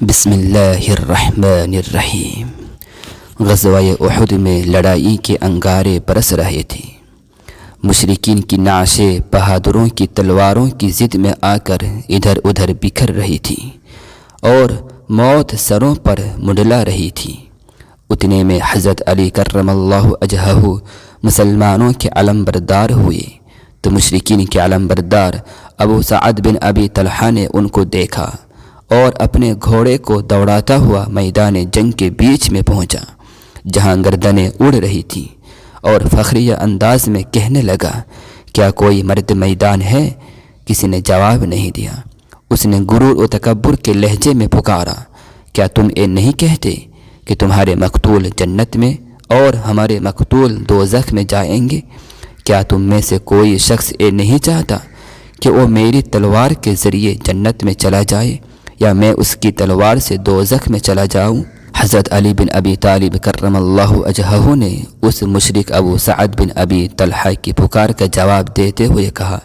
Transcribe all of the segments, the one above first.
بسم اللہ الرحمن الرحیم۔ غزوہ احد میں لڑائی کے انگارے برس رہے تھے۔ مشرکین کی نعشیں بہادروں کی تلواروں کی ضد میں آ کر ادھر ادھر بکھر رہی تھی اور موت سروں پر منڈلا رہی تھی۔ اتنے میں حضرت علی کرم اللہ وجہہ مسلمانوں کے علم بردار ہوئے تو مشرکین کے علم بردار ابو سعد بن ابی طلحہ نے ان کو دیکھا اور اپنے گھوڑے کو دوڑاتا ہوا میدان جنگ کے بیچ میں پہنچا جہاں گردنیں اڑ رہی تھیں اور فخریہ انداز میں کہنے لگا، کیا کوئی مرد میدان ہے؟ کسی نے جواب نہیں دیا۔ اس نے غرور و تکبر کے لہجے میں پکارا، کیا تم یہ نہیں کہتے کہ تمہارے مقتول جنت میں اور ہمارے مقتول دوزخ میں جائیں گے؟ کیا تم میں سے کوئی شخص یہ نہیں چاہتا کہ وہ میری تلوار کے ذریعے جنت میں چلا جائے یا میں اس کی تلوار سے دوزخ میں چلا جاؤں؟ حضرت علی بن ابی طالب کرم اللہ وجہہ نے اس مشرک ابو سعد بن ابی طلحہ کی پکار کا جواب دیتے ہوئے کہا،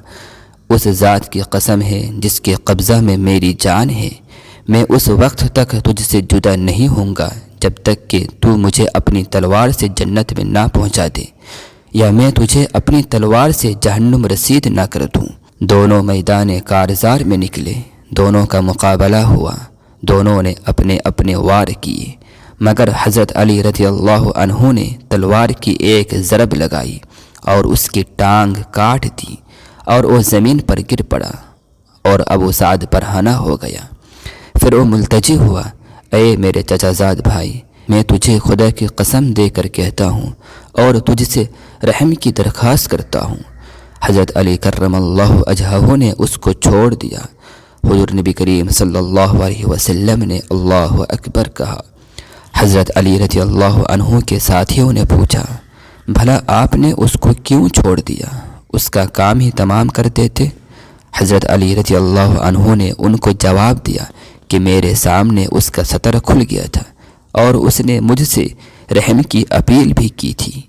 اس ذات کی قسم ہے جس کے قبضہ میں میری جان ہے، میں اس وقت تک تجھ سے جدا نہیں ہوں گا جب تک کہ تو مجھے اپنی تلوار سے جنت میں نہ پہنچا دے یا میں تجھے اپنی تلوار سے جہنم رسید نہ کر دوں۔ دونوں میدان کارزار میں نکلے، دونوں کا مقابلہ ہوا، دونوں نے اپنے اپنے وار کیے، مگر حضرت علی رضی اللہ عنہ نے تلوار کی ایک ضرب لگائی اور اس کی ٹانگ کاٹ دی اور وہ زمین پر گر پڑا اور ابو سعد برہنہ ہو گیا۔ پھر وہ ملتجی ہوا، اے میرے چچا زاد بھائی، میں تجھے خدا کی قسم دے کر کہتا ہوں اور تجھ سے رحم کی درخواست کرتا ہوں۔ حضرت علی کرم اللہ وجہہ نے اس کو چھوڑ دیا۔ حضور نبی کریم صلی اللہ علیہ وسلم نے اللہ اکبر کہا۔ حضرت علی رضی اللہ عنہ کے ساتھیوں نے پوچھا، بھلا آپ نے اس کو کیوں چھوڑ دیا؟ اس کا کام ہی تمام کر دیتے۔ حضرت علی رضی اللہ عنہ نے ان کو جواب دیا کہ میرے سامنے اس کا ستر کھل گیا تھا اور اس نے مجھ سے رحم کی اپیل بھی کی تھی۔